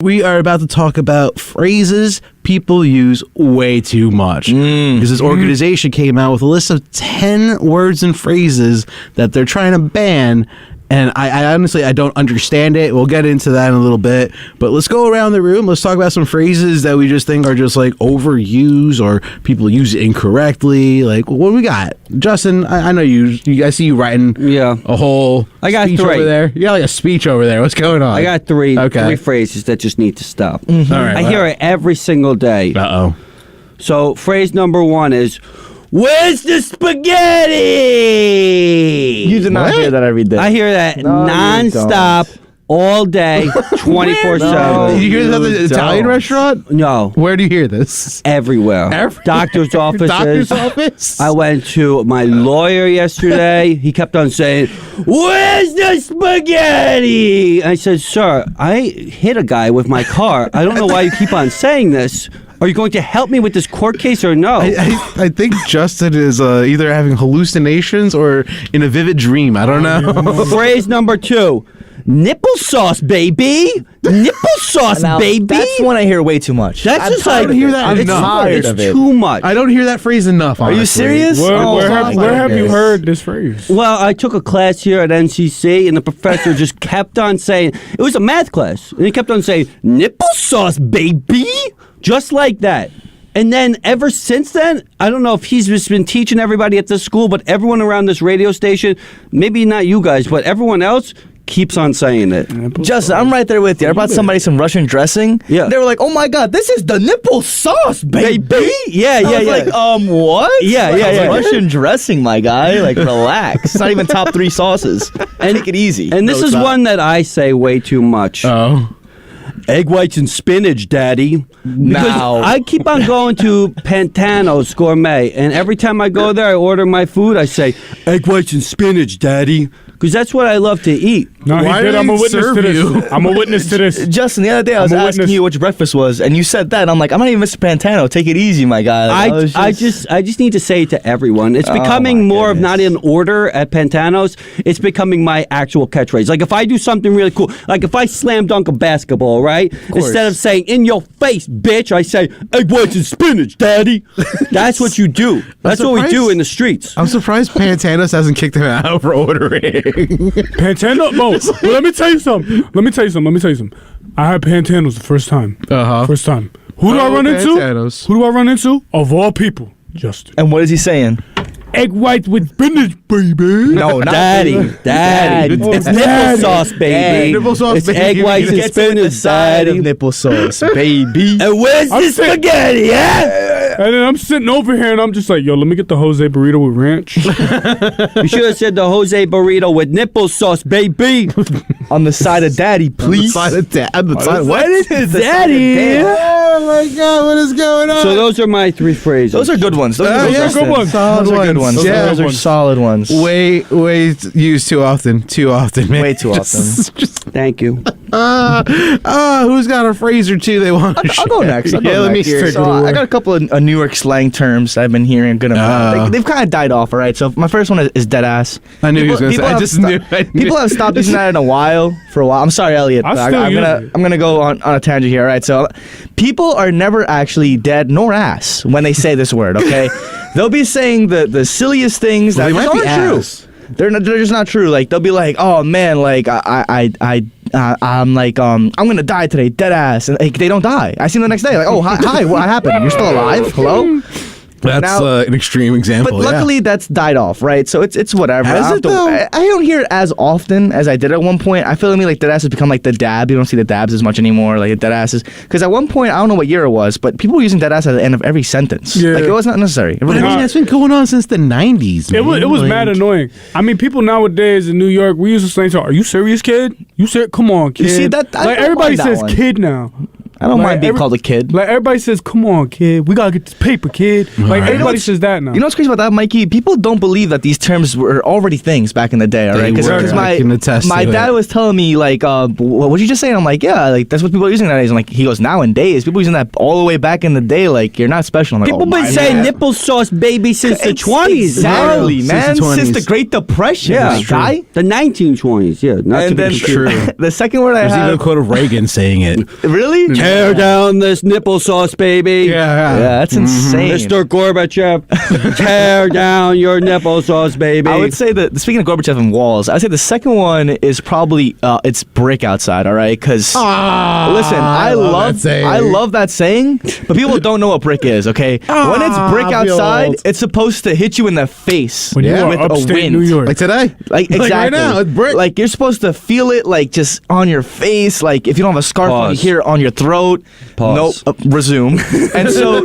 We are about to talk about phrases people use way too much. Because this organization came out with a list of 10 words and phrases that they're trying to ban. And I honestly, I don't understand it. We'll get into that in a little bit. But let's go around the room. Let's talk about some phrases that we just think are just like overused or people use it incorrectly. Like, what do we got? Justin, I know you. I see you writing a whole I got speech three. over there. You got like a speech over there. What's going on? I got three phrases that just need to stop. All right, I hear it every single day. Uh-oh. So phrase number one is, "Where's the spaghetti?" You do not hear that every day. I hear that nonstop, all day, 24/7. Did you hear this at the Italian restaurant? No. Where do you hear this? Everywhere. Doctor's offices. Doctor's office? I went to my lawyer yesterday. He kept on saying, "Where's the spaghetti?" I said, "Sir, I hit a guy with my car. I don't know why you keep on saying this. Are you going to help me with this court case or no?" I think Justin is either having hallucinations or in a vivid dream. I don't know. Phrase number two. "Nipple sauce, baby. Nipple sauce, Now, baby." That's one I hear way too much. That's I'm just tired like, of it. I'm it's tired of it. too much. I don't hear that phrase enough. Are you honestly. serious? Where have you heard this phrase? Well, I took a class here at NCC, and the professor just kept on saying, it was a math class, and he kept on saying, "Nipple sauce, baby," just like that. And then ever since then, I don't know if he's just been teaching everybody at this school, but everyone around this radio station, maybe not you guys, but everyone else keeps on saying it. Justin, I'm right there with you. I brought somebody some Russian dressing. Yeah. They were like, "Oh my God, this is the nipple sauce, baby." Yeah, I was like, what? Yeah, Like, yeah, yeah. Russian dressing, my guy. Like, relax. It's not even top 3 sauces. And take it easy. And this is one that I say way too much. Oh. Egg whites and spinach, Daddy. Because Now. I keep on going to Pantano's Gourmet, and every time I go there, I order my food, I say, "Egg whites and spinach, Daddy," because that's what I love to eat. No, he Why did. did I'm a he witness serve to this. you? I'm a witness to this. Justin, the other day I was I'm a asking witness. you what your breakfast was, and you said that, and I'm like, I'm not even Mr. Pantano. Take it easy, my guy. Like, I just need to say it to everyone. It's becoming my more of not goodness. in order at Pantano's. It's becoming my actual catchphrase. Like if I do something really cool, like if I slam dunk a basketball, right? Instead of saying "in your face, bitch," I say "egg whites and spinach, Daddy." That's what you do. That's what we do in the streets. I'm surprised Pantanos hasn't kicked him out for ordering. Pantano? No. But let me tell you something. I had Pantanos the first time. Uh-huh. First time. Who do I run into? Pantanos. Who do I run into? Of all people, Justin. And what is he saying? Egg white with spinach, baby. No, not Daddy. It's nipple Daddy. sauce, baby. Daddy. Nipple sauce, It's baby. egg whites and Gets it with the spinach, side of Daddy. nipple sauce, baby. And where's I'm the saying- spaghetti, yeah? And then I'm sitting over here and I'm just like, yo, let me get the Jose burrito with ranch. You should have said the Jose burrito with nipple sauce, baby. On the side of daddy, On the please. side of on the side of What what? is it, Daddy? Oh my God, what is going on? So those are my 3 phrases. Those are good ones. Those are yeah, good ones. Solid Those are good ones. Yeah. Those are solid ones. Way used too often, man. Way too often. Thank you. Who's got a phrase or two they want to I'll go next. I'll go let me next. hear it. So I got a couple of New York slang terms I've been hearing a good amount. They've kind of died off, all right? So my first one is dead ass. I knew he was going to say. People I have just sto- knew. I knew. People have stopped using that for a while. I'm sorry, Elliot. I but still I'm use gonna it. I'm gonna go on a tangent here. All right. So people are never actually dead nor ass when they say this word. Okay. They'll be saying the silliest things Well, that they just might be aren't true. ass. They're just not true. Like they'll be like, "Oh man, like I'm gonna die today, dead ass," and like, they don't die. I see them the next day, like, "Oh hi, what happened? You're still alive? Hello." That's Now- an extreme example. But luckily, that's died off, right? So it's whatever. Has I it, don't- though? I don't hear it as often as I did at one point. I feel like dead ass has become like the dab. You don't see the dabs as much anymore, like dead asses. Because at one point, I don't know what year it was, but people were using dead ass at the end of every sentence. Yeah. Like it was not necessary. It yeah. really I mean, wasn't. that's been going on since the 90s, man. It was Like, mad annoying. I mean, people nowadays in New York, we use the slang talk. Are you serious, kid? You said, come on, kid. You see, that- I like don't everybody mind that says one. kid now. I don't Like, mind being called a kid. Like everybody says, "Come on, kid, we gotta get this paper, kid." Like everybody says that now. You know what's crazy about that, Mikey? People don't believe that these terms were already things back in the day, all right? They were. Because I can attest my to dad it. was telling me, like, what did you just say? And I'm like, yeah, like, that's what people are using nowadays. And like, he goes, nowadays, people using that all the way back in the day, like, you're not special. I'm like, People been saying nipple sauce baby since the 20s. Exactly, bro. man. Since the Since 20s. the Great Depression, Yeah, my guy. The 1920s, yeah. Not to And be then confused. the second word I There's even a have, quote of Reagan saying it. really? Tear down this nipple sauce, baby. Yeah, that's insane. Mr. Gorbachev, tear down your nipple sauce, baby. I would say that, speaking of Gorbachev and walls, I would say the second one is probably it's brick outside. All right, because listen, I love that saying. I love that saying, but people don't know what brick is. Okay, when it's brick I feel outside, old. it's supposed to hit you in the face when you Yeah. are with a upstate wind. New York. Like today. Like exactly. Like right now, it's brick. Like you're supposed to feel it, like just on your face. Like if you don't have a scarf on, you Pause. hear it on your throat. Pause. Nope. Resume. And so,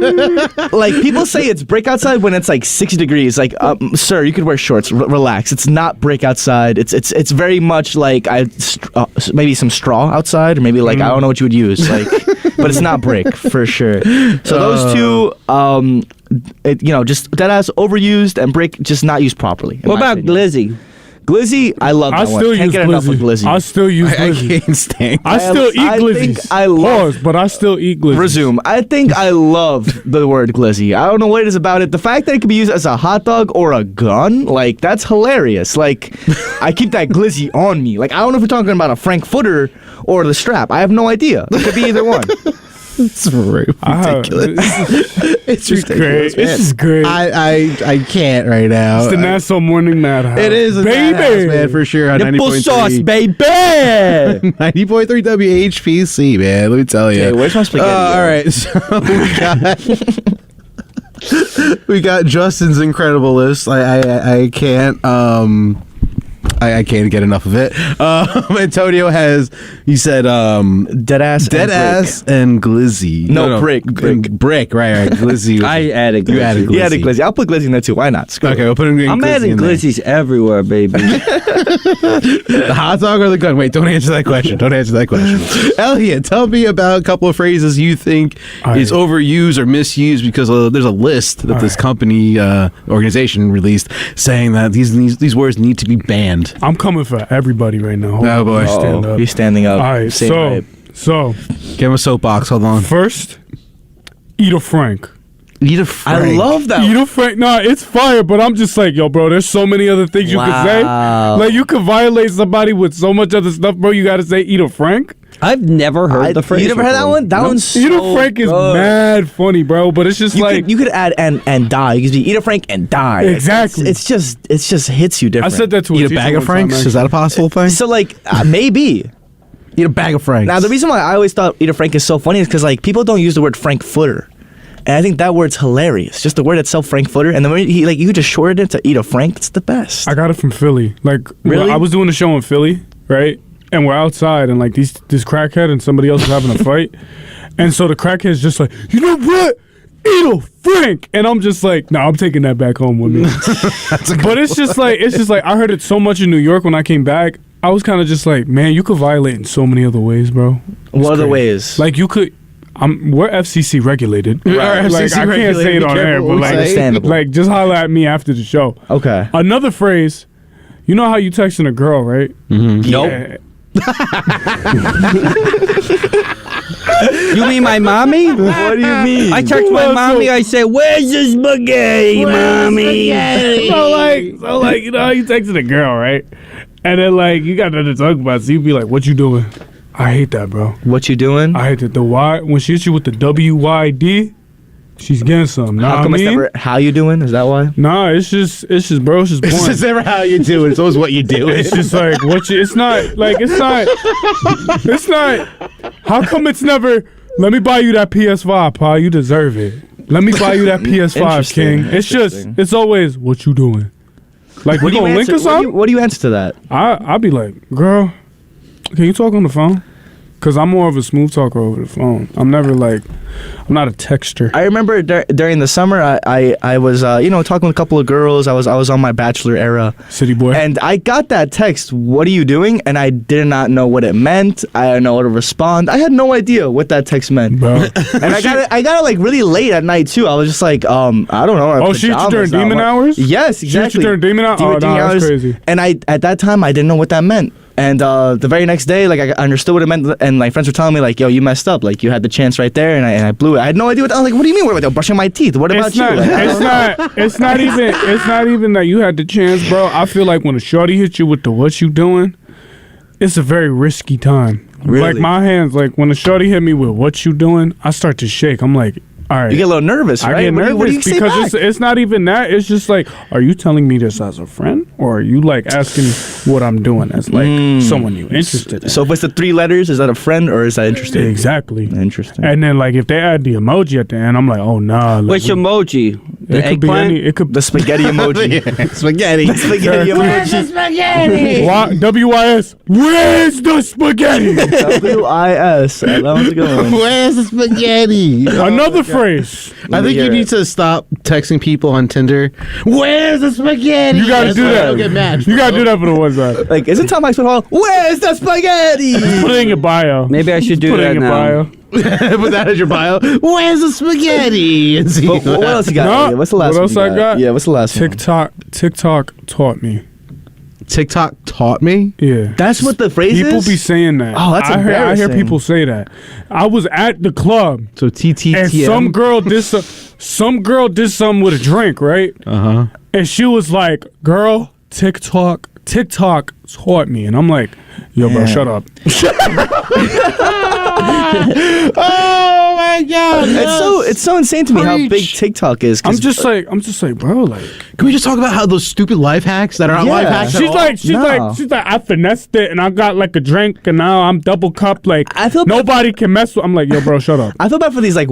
like people say it's brick outside when it's like 60 degrees. Like, sir, you could wear shorts. Relax. It's not brick outside. It's very much like maybe some straw outside, or maybe like I don't know what you would use. Like, but it's not brick for sure. So those two, just deadass overused and brick just not used properly. in What my about opinion. glizzy? Glizzy? I love I that one. still Can't use get enough of glizzy. glizzy. I still use I glizzy. can't stand. I still eat I think glizzies. I love- Pause, but I still eat glizzies. Resume. I think I love the word glizzy. I don't know what it is about it. The fact that it can be used as a hot dog or a gun, like, that's hilarious. Like, I keep that glizzy on me. Like, I don't know if we're talking about a Frankfurter or the strap. I have no idea. It could be either one. It's ridiculous. It's It's great. This is great. I can't right now. It's the Nassau Morning Madhouse. It is a baby, madhouse, man, for sure. On Nipple 90.3 sauce, baby. 90.3 WHPC, man. Let me tell you. Hey, where's my spaghetti? All right, so we got Justin's incredible list. I can't I can't get enough of it. Antonio has, he said, Deadass and Glizzy. No, brick. Brick, right. Glizzy. I added glizzy. You added Yeah, the Glizzy. glizzy. I'll put glizzy in there too. Why not? Screw Okay, it. we'll put in I'm Glizzy adding in there. glizzies everywhere, baby. The hot dog or the gun? Wait, don't answer that question. Elliot, tell me about a couple of phrases you think is overused or misused, because there's a list that this company organization released saying that these words need to be banned. I'm coming for everybody right now. Hold Oh, on, boy. let me stand up. He's standing up. All right, Same so vibe. Give him a soapbox. Hold on. first, eat a Frank. Eat a Frank. I love that. Eat a Frank. Nah, it's fire, but I'm just like, yo, bro, there's so many other things you could say. Wow. Like, you could violate somebody with so much other stuff, bro. You got to say, eat a Frank. I've never heard the phrase. You never heard that before. one? That one's so Eat a Frank is good. mad funny, bro, but it's just You could add and die. You could be eat a Frank and die. Exactly. It's just hits you I different. said that to Eat a teacher bag of one time, Franks? Is that a possible thing? So like maybe. Eat a bag of Franks. Now the reason why I always thought eat a Frank is so funny is because like people don't use the word Frankfurter. And I think that word's hilarious. Just the word itself, Frankfurter, and the way you just shorten it to eat a Frank. It's the best. I got it from Philly. Like, Really? I was doing a show in Philly, right? And we're outside, and like this crackhead and somebody else is having a fight, and so the crackhead's just like, you know what? Eat a Frank, and I'm just like, no, I'm taking that back home with me. But it's just like I heard it so much in New York when I came back. I was kind of just like, man, you could violate in so many other ways, bro. What are the ways? Like you could. We're FCC regulated. Right, Like FCC I can't regulated. say it Be on careful air, what but we like, say. Understandable. like just holler at me after the show. Okay. Another phrase. You know how you texting a girl, right? Nope. Yeah. You mean my mommy? What do you mean? I text my Well, mommy. so- I say, "Where's the spaghetti, mommy?" So like, you know how you texting a girl, right? And then like you got nothing to talk about, so you be like, "What you doing?" I hate that, bro. What you doing? I hate that. The Y, when she hits you with the WYD, she's getting something. Nah, How come I it's mean? never how you doing? Is that why? Nah, it's just, bro. It's just boring. It's never how you do it. It's always what you do. It's just like it's not. How come it's never? Let me buy you that PS5, Pa. You deserve it. Let me buy you that PS5, Interesting, King. It's just, interesting. it's always what you doing. Like we What do you gonna link answer? or something? What do you answer to that? I'll be like, girl, can you talk on the phone? Because I'm more of a smooth talker over the phone. I'm never like, I'm not a texter. I remember during the summer, I was talking with a couple of girls. I was on my bachelor era, City boy. and I got that text. What are you doing? And I did not know what it meant. I didn't know how to respond. I had no idea what that text meant. Bro. And I got it like really late at night too. I was just like, I don't know. Oh, she used to during demon hours? Yes, exactly. She used to during demon hours? Oh, no, that's crazy. And at that time, I didn't know what that meant. And the very next day, like I understood what it meant, and my friends were telling me like, "Yo, you messed up. Like you had the chance right there, and I blew it. I had no idea what. I was like, what do you mean? What about brushing my teeth? What about you? It's not even that you had the chance, bro. I feel like when a shorty hits you with the what you doing, it's a very risky time. Really? Like my hands, like when a shorty hit me with what you doing, I start to shake. I'm like, all right. You get a little nervous, right? I get nervous what do you say because back? it's not even that. It's just like, are you telling me this as a friend, or are you like asking what I'm doing as like someone you interested in? So if it's the 3 letters, is that a friend or is that interesting? Exactly. Interesting. And then like if they add the emoji at the end, I'm like, oh nah. Like, Which emoji? The it could be eggplant? any. It could The spaghetti emoji. Spaghetti. Spaghetti emoji. WYS. Where's the spaghetti? WIS. That was a good one. Where's the spaghetti? Another phrase. I think you need to stop texting people on Tinder. Where's the spaghetti? You gotta That's do why I that. don't get matched, You gotta bro. do that for the WhatsApp. Like, isn't Tom Hanks Hall? Where's the spaghetti? Put it in your bio. Maybe I should do Put it that in your now. bio. Put that as your bio. Where's the spaghetti? And see What else you got? No. Yeah, what's the last What one else you I got? Yeah, what's the last one? TikTok taught me. TikTok taught me. Yeah. That's what the phrase People is? be saying that. Oh, that's I hear embarrassing. people say that. I was at the club So and TTTM. some girl did something with a drink, right? Uh-huh. And she was like, "Girl, TikTok taught me," and I'm like, "Yo, bro, Yeah. shut up." Oh my god. It's so insane to me how big Preach. TikTok is. 'cause- I'm just like, bro, like Can we just talk about how those stupid life hacks that are not Yeah. life hacks at she's all? like, I finessed it and I got like a drink and now I'm double cupped. Like I feel nobody can mess with. I'm like, yo, bro, shut up. I feel bad for these like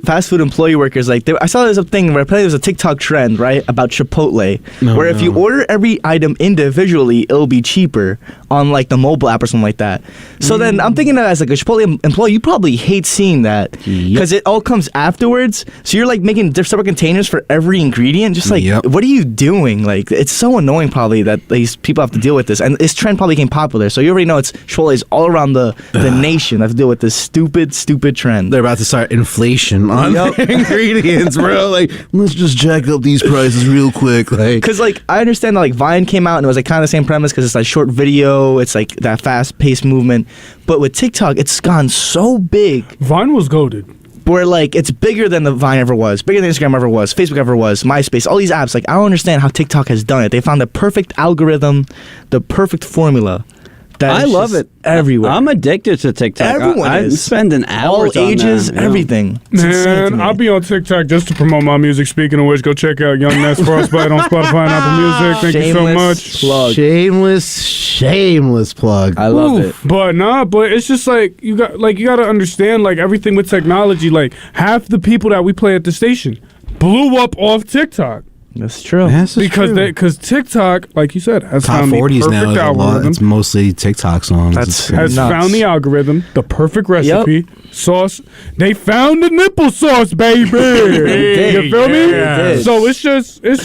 fast food employee workers. Like I saw there's a thing where apparently there's a TikTok trend, right, about Chipotle, where if you order every item individually, it'll be cheaper on like the mobile app or something like that. So then I'm thinking that as like a Chipotle employee, you probably hate seeing that because it all comes afterwards. So you're like making separate containers for every ingredient. Just like, Yep. what are you doing? Like it's so annoying probably that these people have to deal with this. And this trend probably became popular. So you already know it's Chipotle's all around the nation that have to deal with this stupid trend. They're about to start inflation on Yup. their ingredients, bro. Like, let's just jack up these prices real quick. Like, Because, like, I understand that, like, Vine came out and it was, like, kind of the same premise because it's, like, short video. It's, like, that fast-paced movement. But with TikTok, it's gone so big Vine was goated. where, like, it's bigger than the Vine ever was, bigger than Instagram ever was, Facebook ever was, MySpace, all these apps. Like, I don't understand how TikTok has done it. They found the perfect algorithm, the perfect formula. That I is love just it everywhere. I'm addicted to TikTok. Everyone I is. spend an hour all ages, everything. It's insane to Man, me. I'll be on TikTok just to promote my music. Speaking of which, go check out Young Ness Frostbite on Spotify and Apple Music. Thank you so Shameless much. plug. shameless plug. I love it. But it's just like you got to understand like everything with technology. Like half the people that we play at the station blew up off TikTok That's true. because TikTok, like you said, has Top found the 40s now perfect is a lot. algorithm. It's mostly TikTok songs. That's- It's- Has nuts. found the algorithm, the perfect recipe, sauce. They found the nipple sauce, baby. did. You feel me? They did. So it's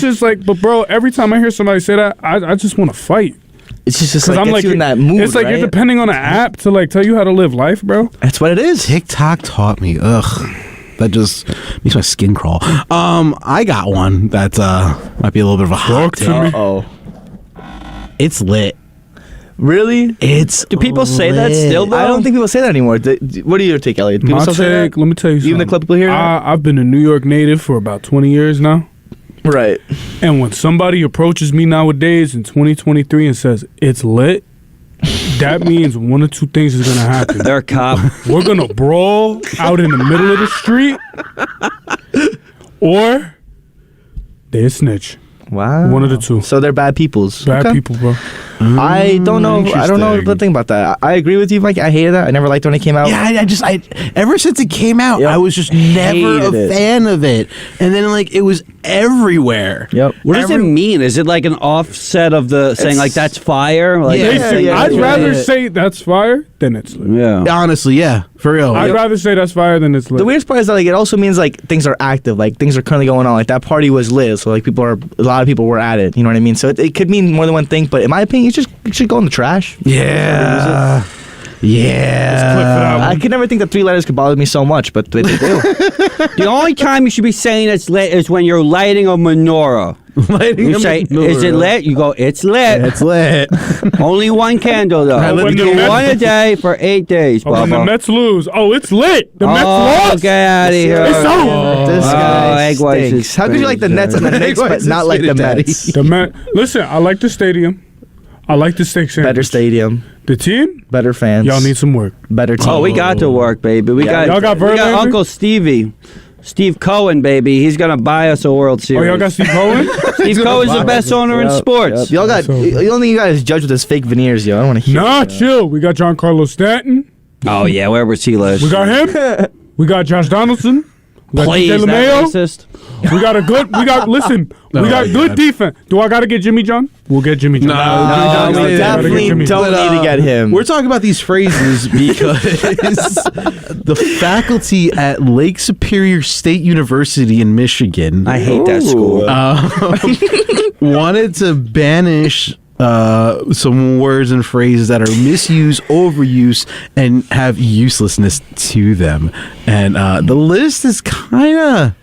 just like, but bro, every time I hear somebody say that, I just want to fight. It's just Because like, I'm gets like, you in that mood, it's like right? you're depending on an app to like tell you how to live life, bro. That's what it is. TikTok taught me. Ugh. That just makes my skin crawl. I got one that might be a little bit of a hot Talk to take. me. Oh, It's lit. really? It's Do people say that lit. still, though? I don't think people say that anymore. What do you take, Elliot? Do people My still say take, that? let me tell you something. Even the club people hear that? I've been a New York native for about 20 years now. Right. And when somebody approaches me nowadays in 2023 and says, it's lit, that means one of two things is going to happen. They're a cop. We're going to brawl out in the middle of the street, or they a snitch. Wow. One of the two. So they're bad peoples. Bad Okay. people, bro. I don't know. I don't know Interesting. the thing about that. I agree with you, Mike. I hated that. I never liked when it came out. Yeah, I ever since it came out, Yep. I was just never a Hated it. fan of it. And then like it was everywhere. Yep. What does it mean? Is it like an offset of the saying like that's fire? Like, Yeah. Basically, yeah, I'd yeah, rather yeah. say that's fire than it's lit. Yeah. Honestly, yeah, for real. I'd rather say that's fire than it's lit. The weirdest part is that like it also means like things are active, like things are currently going on. Like that party was lit, so like a lot of people were at it. You know what I mean? So it could mean more than one thing, but in my opinion, it should go in the trash. Yeah. Yeah. I could never think that 3 letters could bother me so much, but they do. The only time you should be saying it's lit is when you're lighting a menorah. Lighting You a say, menorah. is it lit? You go, it's lit. It's lit. Only one candle, though. When You the do Mets- one a day for 8 days, Oh, when the Bubba. Mets lose, it's lit. The Mets Oh, lost. get out of here. It's over. This guy egg whites is stinks. How could you like the Nets and the Knicks, but not like the Mets? The Met. Listen, I like the stadium. I like the steak sandwich. Better stadium, The team, better fans. y'all need some work. better team. Oh, we got to work, baby. Y'all got we got Verlander? Uncle Stevie. Steve Cohen, baby. He's going to buy us a World Series. Oh, y'all got Steve Cohen? Steve Cohen's the best owner in sports. Y'all got. So- The only thing you guys judge with his fake veneers, yo. I don't want to hear. Nah, that. chill. We got Giancarlo Stanton. Oh, yeah. Where was he last? We got him. We got Josh Donaldson. We got Please, DJ that LeMayo. racist. We got listen, we got good defense. Do I got to get Jimmy John? We'll get Jimmy John. No, we we definitely Jimmy. don't need to get him. We're talking about these phrases because the faculty at Lake Superior State University in Michigan I hate that school. wanted to banish some words and phrases that are misused, overuse, and have uselessness to them. And the list is kind of...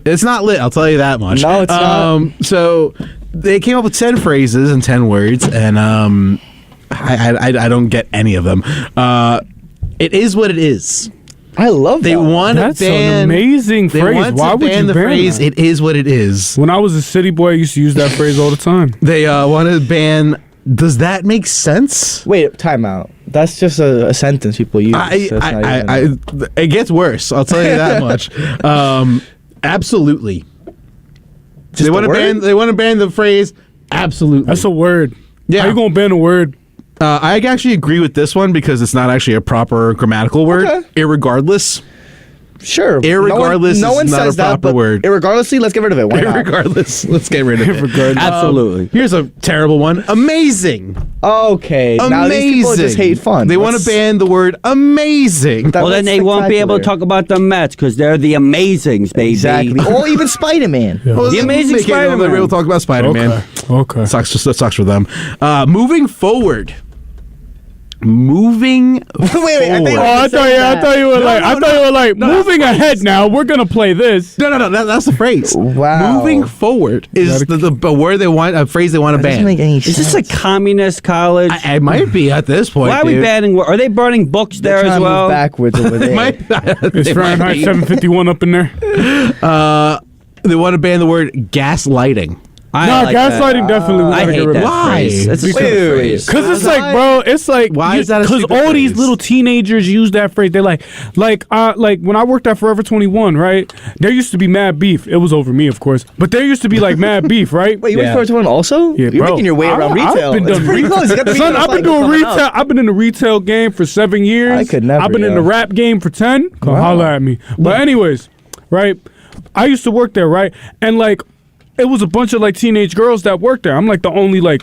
It's not lit, I'll tell you that much. No, it's not. So they came up with 10 phrases and 10 words, and I don't get any of them. It is what it is. I love They that. want to That's ban... an amazing They phrase. want Why to would ban you the ban phrase, that? it is what it is. When I was a city boy, I used to use that phrase all the time. They want to ban... Does that make sense? Wait, time out. That's just a sentence people use. That's not even- It gets worse. I'll tell you that much. Absolutely. They want to the ban. word? They want to ban the phrase. Absolutely. That's a word. Yeah. How you gonna ban a word? I actually agree with this one because it's not actually a proper grammatical word. Okay. Irregardless. Sure. Irregardless no one is not says a that, proper but word. Irregardlessly, let's get rid of it. Why not? Irregardless. Let's get rid of it. Absolutely. Here's a terrible one. Amazing. Okay. Now these people just hate fun. They want to ban the word amazing. That- Well, then that's they won't be able to spectacular. talk about the Mets because they're the Amazings, baby. Exactly. Or even Spider-Man. Well, The Amazing they can't- Spider-Man. We'll talk about Spider-Man. Okay. That sucks for them. Moving forward. Moving Wait, I think forward. Oh, I thought you were like moving ahead now. We're gonna play this. No. That's the phrase. Wow. Moving forward is the word they want, a phrase they want to That doesn't ban. make any Is sense. this a communist college? I might be at this point. Why are we dude. banning? Are they burning books there They're as trying to well? move backwards over there. Might- Is they might Fahrenheit be. 751 up in there? They want to ban the word gaslighting. I No, like that. gaslighting definitely. We I gotta hate get rid that of. Why? phrase. That's a Wait, stupid wait, phrase. Cause it's like, bro, it's like Why is that a Because stupid all these phrase? little teenagers use that phrase. They're like when I worked at Forever 21, right? There used to be mad beef. It was over me, of course, but there used to be like mad beef, right? Wait, you Yeah. went for one also? Yeah, You're bro. making your way around retail. I've been It's done pretty retail. close. You got the Son, retail I've been cycle doing coming retail. up. I've been in the retail game for 7 years. I could never, I've been in yo. the rap game for 10. Come Wow. holla at me. But anyways, right? I used to work there, right? And like, it was a bunch of like teenage girls that worked there. I'm like the only 19,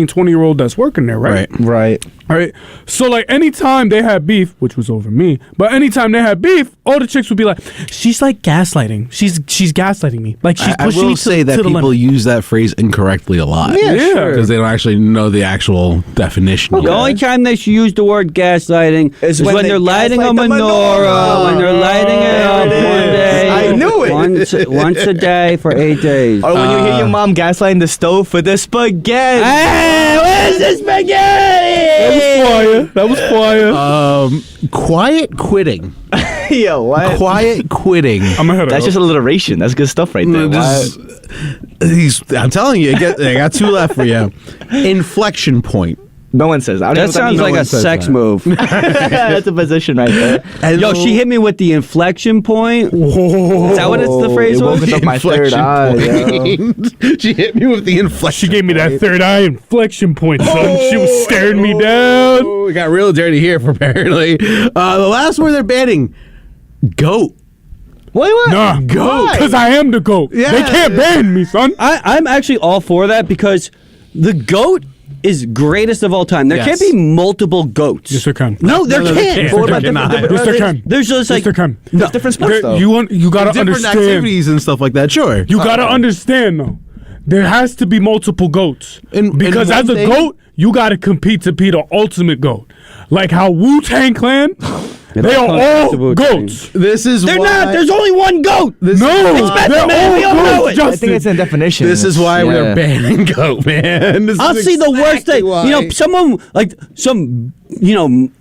20-year-old that's working there, right? Right. All right. So like anytime they had beef, which was over me, but anytime they had beef, all the chicks would be like, "She's like gaslighting. She's gaslighting me. Like she's I pushing will me say to that the people limit." use that phrase incorrectly a lot. Yeah, sure. Because they don't actually know the actual definition. The only time they should use the word gaslighting is when they they're lighting a gaslight the menorah, when they're lighting it up There it one is. day. I knew it. Once a day for 8 days. Or when you hear your mom gaslighting the stove for the spaghetti. Hey, where's the spaghetti? That was fire. Quiet quitting. Yo, what? Quiet quitting. I'm ahead of That's just alliteration. That's good stuff right there. I'm telling you, I got 2 left for you. Inflection point. No one says. I don't That know sounds what like a one says sex that. move. That's a position right there. And Yo, she hit me with the inflection point. Is that what it's the phrase it was? woke up my third eye. Yo. point. She hit me with the inflection. She gave me that third eye inflection point, son. She was staring me down. Oh, it got real dirty here, apparently. The last word they're banning, goat. What? Nah, Goat. because I am the GOAT. Yeah. They can't ban me, son. I'm actually all for that because the goat is greatest of all time. There Yes. can't be multiple GOATs. Yes, there can. No, there can't. But what There about cannot. different- Yes, there can. There's just Yes, like there can. no. Different sports, though. You gotta different understand. activities and stuff like that. Sure. You gotta understand though. There has to be multiple GOATs. Because one as a thing- GOAT, you gotta compete to be the ultimate GOAT. Like how Wu-Tang Clan, they are all GOATs. This is They're why, not. There's only one GOAT. This No, is It's why- Method Man. We all know it. I think it's in definition. This is why Yeah. we're banning GOAT, man. This I'll is see the worst exactly thing. why. You know, someone like some,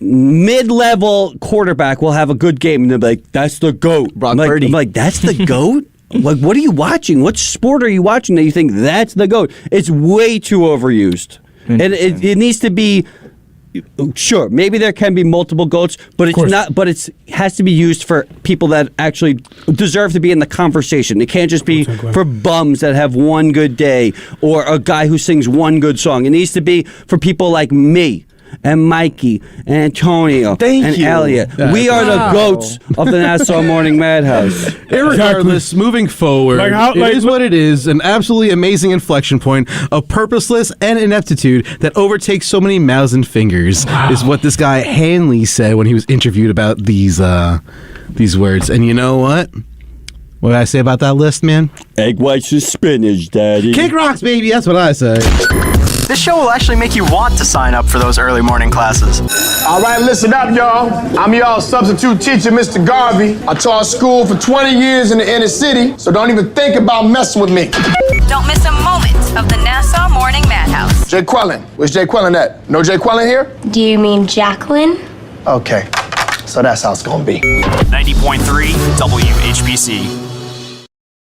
mid-level quarterback will have a good game, and they'll be like, "That's the GOAT." Brock Purdy. I'm like, "That's the GOAT." Like, what are you watching? What sport are you watching that you think that's the GOAT? It's way too overused, and it needs to be. Sure, maybe there can be multiple GOATs, but it's course. not. But it has to be used for people that actually deserve to be in the conversation. It can't just be for bums that have one good day or a guy who sings one good song. It needs to be for people like me and Mikey and Antonio Thank and you. Elliot. We are the GOATs of the Nassau Morning Madhouse. Irregardless, moving forward, Like how- it like- is what it is, an absolutely amazing inflection point of purposeless and ineptitude that overtakes so many mouths and fingers, is what this guy Hanley said when he was interviewed about these words. And you know what? What did I say about that list, man? Egg whites and spinach, Daddy. Kick rocks, baby. That's what I say. This show will actually make you want to sign up for those early morning classes. All right, listen up, y'all. I'm y'all substitute teacher, Mr. Garvey. I taught school for 20 years in the inner city, so don't even think about messing with me. Don't miss a moment of the Nassau Morning Madhouse. Jay Quellen. Where's Jay Quellen at? No Jay Quellen here? Do you mean Jacqueline? Okay, so that's how it's gonna be. 90.3 WHPC.